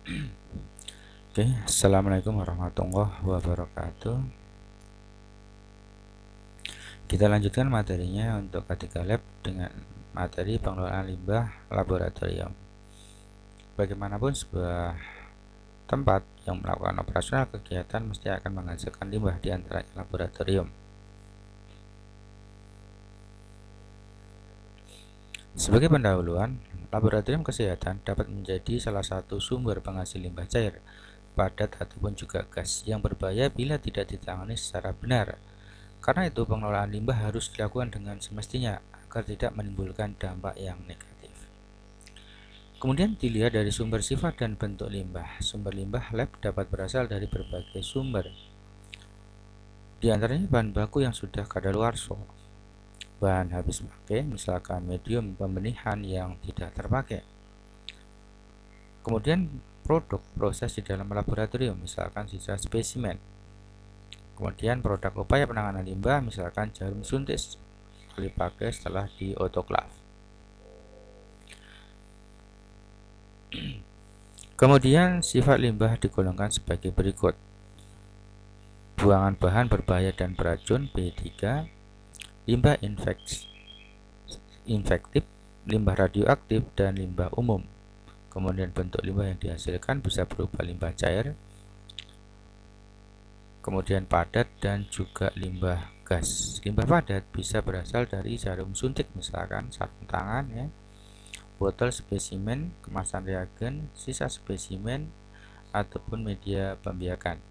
Oke, assalamualaikum warahmatullahi wabarakatuh. Kita lanjutkan materinya untuk K3 Lab dengan materi pengelolaan limbah laboratorium. Bagaimanapun sebuah tempat yang melakukan operasional kegiatan mesti akan menghasilkan limbah di antaranya laboratorium. Sebagai pendahuluan, laboratorium kesehatan dapat menjadi salah satu sumber penghasil limbah cair, padat ataupun juga gas yang berbahaya bila tidak ditangani secara benar. Karena itu, pengelolaan limbah harus dilakukan dengan semestinya agar tidak menimbulkan dampak yang negatif. Kemudian dilihat dari sumber sifat dan bentuk limbah. Sumber limbah lab dapat berasal dari berbagai sumber. Di antaranya bahan baku yang sudah kadaluarsa, bahan habis pakai, misalkan medium pembenihan yang tidak terpakai. Kemudian produk proses di dalam laboratorium, misalkan sisa spesimen. Kemudian produk upaya penanganan limbah, misalkan jarum suntik dipakai setelah di autoclave. Kemudian sifat limbah digolongkan sebagai berikut: buangan bahan berbahaya dan beracun B3, limbah infektif, limbah radioaktif, dan limbah umum. Kemudian bentuk limbah yang dihasilkan bisa berupa limbah cair, kemudian padat, dan juga limbah gas. Limbah padat bisa berasal dari jarum suntik, misalkan sarung tangan ya, botol spesimen, kemasan reagen, sisa spesimen, ataupun media pembiakan.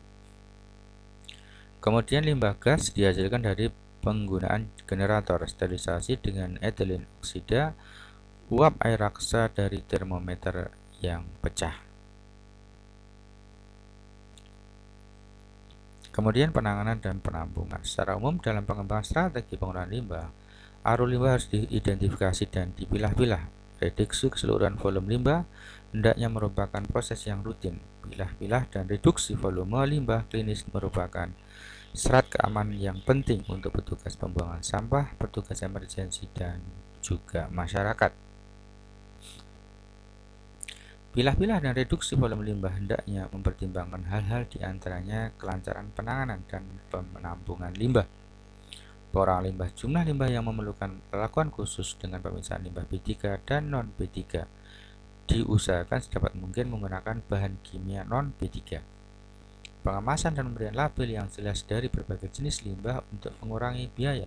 Kemudian limbah gas dihasilkan dari penggunaan generator sterilisasi dengan etilen oksida, uap air raksa dari termometer yang pecah. Kemudian penanganan dan penampungan. Secara umum dalam pengembangan strategi pengelolaan limbah, arus limbah harus diidentifikasi dan dipilah-pilah. Reduksi keseluruhan volume limbah hendaknya merupakan proses yang rutin. Pilah-pilah dan reduksi volume limbah klinis merupakan syarat keamanan yang penting untuk petugas pembuangan sampah, petugas emergensi, dan juga masyarakat. Pilah-pilah dan reduksi volume limbah hendaknya mempertimbangkan hal-hal diantaranya kelancaran penanganan dan penampungan limbah, pengurang limbah, jumlah limbah yang memerlukan perlakuan khusus dengan pemisahan limbah B3 dan non B3. Diusahakan sedapat mungkin menggunakan bahan kimia non B3. Pengemasan dan pemberian label yang jelas dari berbagai jenis limbah untuk mengurangi biaya,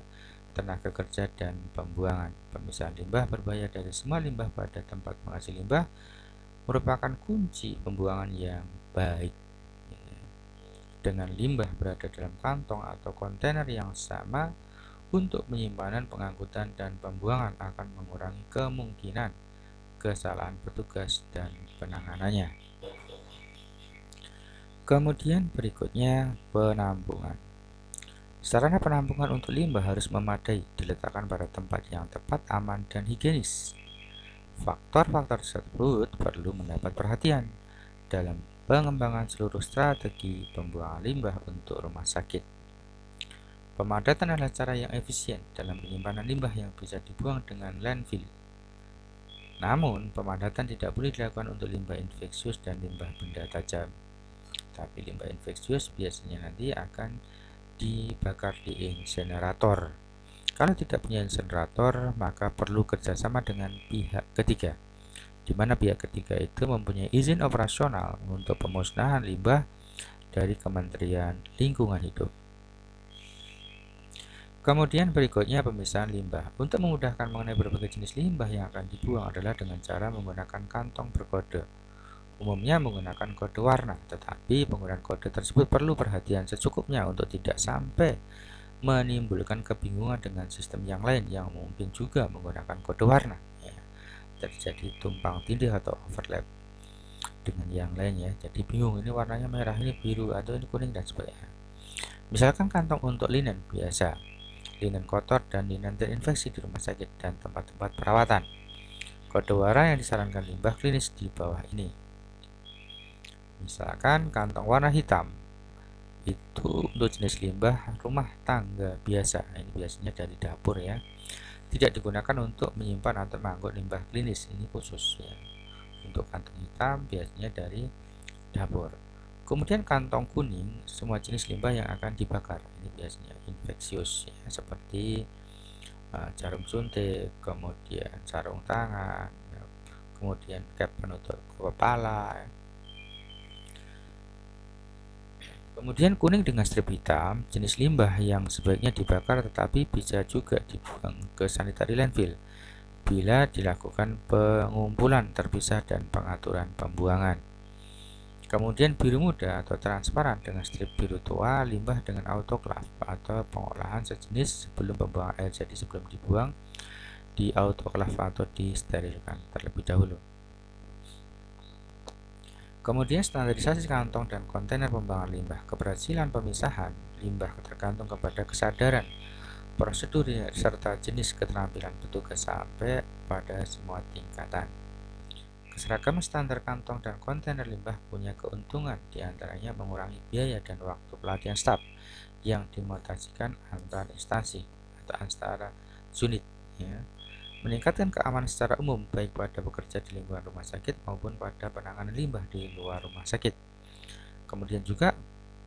tenaga kerja, dan pembuangan. Pemisahan limbah berbahaya dari semua limbah pada tempat penghasil limbah merupakan kunci pembuangan yang baik. Dengan limbah berada dalam kantong atau kontainer yang sama, untuk penyimpanan, pengangkutan, dan pembuangan akan mengurangi kemungkinan kesalahan petugas dan penanganannya. Kemudian berikutnya penampungan. Sarana penampungan untuk limbah harus memadai, diletakkan pada tempat yang tepat, aman, dan higienis. Faktor-faktor tersebut perlu mendapat perhatian dalam pengembangan seluruh strategi pembuangan limbah untuk rumah sakit. Pemadatan adalah cara yang efisien dalam penyimpanan limbah yang bisa dibuang dengan landfill. Namun, pemadatan tidak boleh dilakukan untuk limbah infeksius dan limbah benda tajam. Tapi limbah infeksius biasanya nanti akan dibakar di insenerator. Kalau tidak punya insenerator, maka perlu kerjasama dengan pihak ketiga, di mana pihak ketiga itu mempunyai izin operasional untuk pemusnahan limbah dari Kementerian Lingkungan Hidup. Kemudian berikutnya pemisahan limbah. Untuk memudahkan mengenai berbagai jenis limbah yang akan dibuang adalah dengan cara menggunakan kantong berkode. Umumnya menggunakan kode warna, tetapi penggunaan kode tersebut perlu perhatian secukupnya untuk tidak sampai menimbulkan kebingungan dengan sistem yang lain yang mungkin juga menggunakan kode warna. Ya, terjadi tumpang tindih atau overlap dengan yang lain ya. Jadi bingung, ini warnanya merah, ini biru, atau ini kuning, dan sebagainya. Misalkan kantong untuk linen biasa, linen kotor, dan linen terinfeksi di rumah sakit dan tempat-tempat perawatan. Kode warna yang disarankan limbah klinis di bawah ini. Misalkan kantong warna hitam itu untuk jenis limbah rumah tangga biasa. Ini biasanya dari dapur ya. Tidak digunakan untuk menyimpan atau mengangkut limbah klinis. Ini khusus ya. Untuk kantong hitam biasanya dari dapur. Kemudian kantong kuning, semua jenis limbah yang akan dibakar. Ini biasanya infeksius ya, seperti jarum suntik, kemudian sarung tangan, ya, kemudian cap penutup kepala. Ya. Kemudian kuning dengan strip hitam, jenis limbah yang sebaiknya dibakar tetapi bisa juga dibuang ke sanitary landfill bila dilakukan pengumpulan terpisah dan pengaturan pembuangan. Kemudian biru muda atau transparan dengan strip biru tua, limbah dengan autoclave atau pengolahan sejenis sebelum pembuangan air. Jadi sebelum dibuang di autoclave atau disterilkan terlebih dahulu. Kemudian standarisasi kantong dan kontainer pembuangan limbah. Keberhasilan pemisahan limbah tergantung kepada kesadaran, prosedur serta jenis keterampilan petugas sampai pada semua tingkatan. Keseragaman standar kantong dan kontainer limbah punya keuntungan, diantaranya mengurangi biaya dan waktu pelatihan staf yang dimutasikan antar instansi atau antara unit, ya. Meningkatkan keamanan secara umum baik pada pekerja di lingkungan rumah sakit maupun pada penanganan limbah di luar rumah sakit. Kemudian juga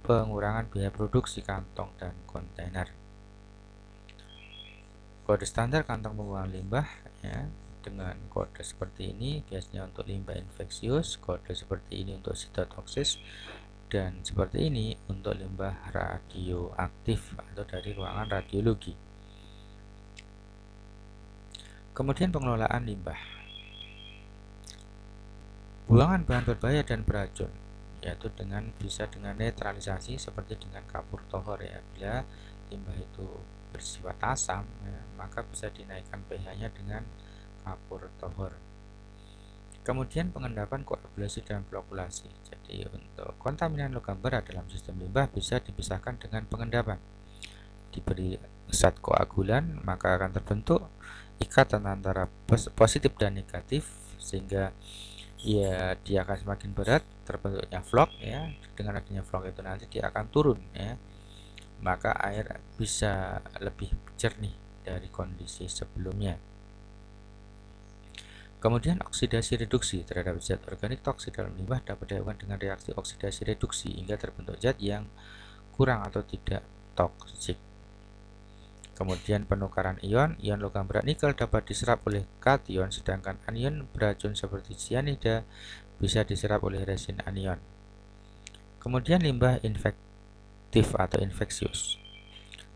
pengurangan biaya produksi kantong dan kontainer. Kode standar kantong pembuangan limbah ya, dengan kode seperti ini biasanya untuk limbah infeksius, kode seperti ini untuk sitotoksis, dan seperti ini untuk limbah radioaktif atau dari ruangan radiologi. Kemudian pengelolaan limbah. Buangan bahan berbahaya dan beracun yaitu bisa dengan netralisasi seperti dengan kapur tohor ya. Bila limbah itu bersifat asam ya, maka bisa dinaikkan pH-nya dengan kapur tohor. Kemudian pengendapan koagulasi dan flokulasi. Jadi untuk kontaminan logam berat dalam sistem limbah bisa dipisahkan dengan pengendapan. Diberi zat koagulan maka akan terbentuk ikatan antara positif dan negatif sehingga ya dia akan semakin berat, terbentuknya vlog ya. Dengan adanya vlog itu nanti dia akan turun ya. Maka air bisa lebih jernih dari kondisi sebelumnya. Kemudian oksidasi reduksi terhadap zat organik toksik dalam limbah dapat dilakukan dengan reaksi oksidasi reduksi hingga terbentuk zat yang kurang atau tidak toksik. Kemudian penukaran ion logam berat nikel dapat diserap oleh kation, sedangkan anion beracun seperti cyanida bisa diserap oleh resin anion. Kemudian limbah infektif atau infeksius.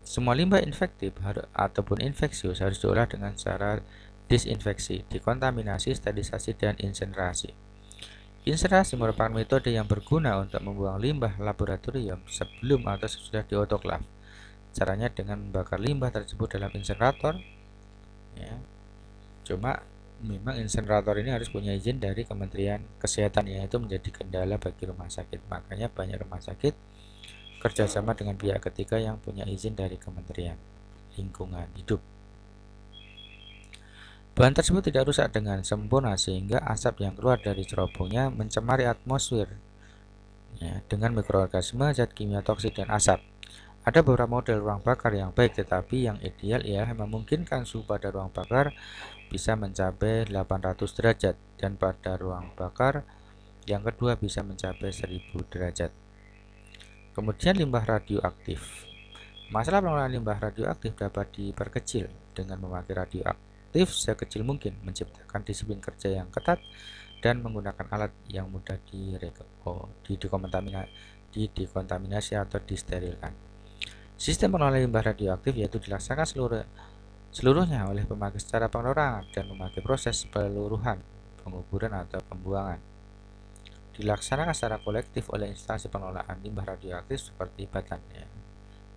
Semua limbah infektif ataupun infeksius harus diolah dengan cara disinfeksi, dekontaminasi, sterilisasi, dan insinerasi. Insinerasi merupakan metode yang berguna untuk membuang limbah laboratorium sebelum atau sesudah diotoklav. Caranya dengan membakar limbah tersebut dalam insinerator. Ya. Cuma memang insinerator ini harus punya izin dari Kementerian Kesehatan, yaitu menjadi kendala bagi rumah sakit. Makanya banyak rumah sakit kerjasama dengan pihak ketiga yang punya izin dari Kementerian Lingkungan Hidup. Bahan tersebut tidak rusak dengan sempurna sehingga asap yang keluar dari cerobongnya mencemari atmosfer ya, dengan mikroorganisme, zat kimia toksik, dan asap. Ada beberapa model ruang bakar yang baik, tetapi yang ideal ialah memungkinkan suhu pada ruang bakar bisa mencapai 800 derajat dan pada ruang bakar yang kedua bisa mencapai 1000 derajat. Kemudian limbah radioaktif. Masalah pengelolaan limbah radioaktif dapat diperkecil dengan memakai radioaktif sekecil mungkin, menciptakan disiplin kerja yang ketat, dan menggunakan alat yang mudah didekontaminasi atau disterilkan. Sistem pengelolaan limbah radioaktif yaitu dilaksanakan seluruhnya oleh pemakai secara pengelolaan dan memakai proses peluruhan, penguburan atau pembuangan. Dilaksanakan secara kolektif oleh instansi pengelolaan limbah radioaktif seperti badan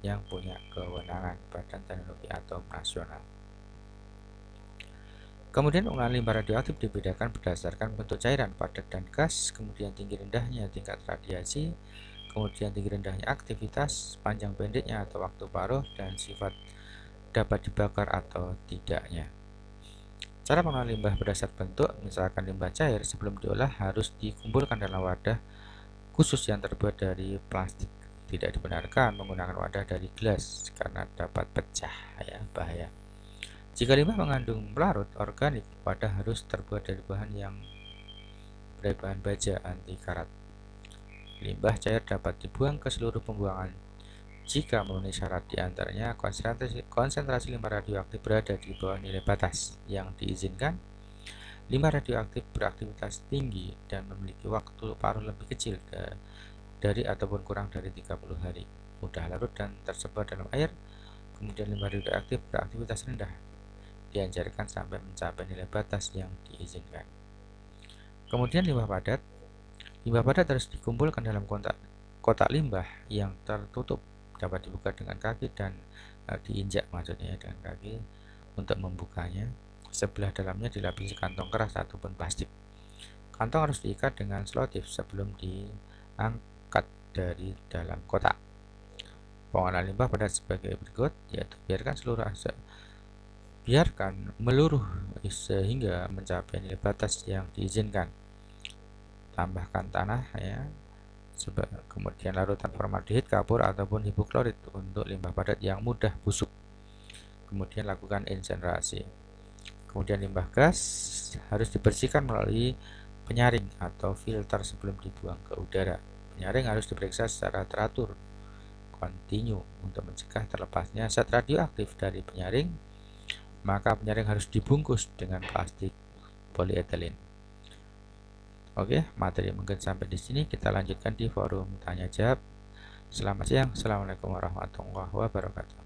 yang punya kewenangan, Badan Teknologi Atom Nasional. Kemudian pengolahan limbah radioaktif dibedakan berdasarkan bentuk cairan, padat dan gas, kemudian tinggi rendahnya tingkat radiasi, kemudian tinggi rendahnya aktivitas, panjang pendeknya atau waktu paruh, dan sifat dapat dibakar atau tidaknya. Cara pengelolaan limbah berdasarkan bentuk, misalkan limbah cair sebelum diolah harus dikumpulkan dalam wadah khusus yang terbuat dari plastik. Tidak dibenarkan menggunakan wadah dari gelas karena dapat pecah ya, bahaya. Jika limbah mengandung pelarut organik, wadah harus terbuat dari bahan baja anti karat. Limbah cair dapat dibuang ke seluruh pembuangan jika memenuhi syarat, diantaranya konsentrasi limbah radioaktif berada di bawah nilai batas yang diizinkan, limbah radioaktif beraktivitas tinggi dan memiliki waktu paruh lebih kecil dari ataupun kurang dari 30 hari, mudah larut dan tersebar dalam air. Kemudian limbah radioaktif beraktivitas rendah dianjurkan sampai mencapai nilai batas yang diizinkan. Kemudian limbah padat. Limbah padat harus dikumpulkan dalam kotak limbah yang tertutup, dapat dibuka dengan kaki dan diinjak maksudnya dengan kaki untuk membukanya. Sebelah dalamnya dilapisi kantong keras ataupun plastik. Kantong harus diikat dengan selotip sebelum diangkat dari dalam kotak. Pengolahan limbah padat sebagai berikut, yaitu biarkan meluruh sehingga mencapai nilai batas yang diizinkan. Tambahkan tanah ya, kemudian larutan formaldehid, kapur ataupun hipoklorit untuk limbah padat yang mudah busuk. Kemudian lakukan insinerasi. Kemudian limbah gas harus dibersihkan melalui penyaring atau filter sebelum dibuang ke udara. Penyaring harus diperiksa secara teratur kontinu untuk mencegah terlepasnya zat radioaktif dari penyaring. Maka penyaring harus dibungkus dengan plastik polietilen. Oke, materi mungkin sampai di sini. Kita lanjutkan di forum tanya jawab. Selamat siang. Assalamualaikum warahmatullahi wabarakatuh.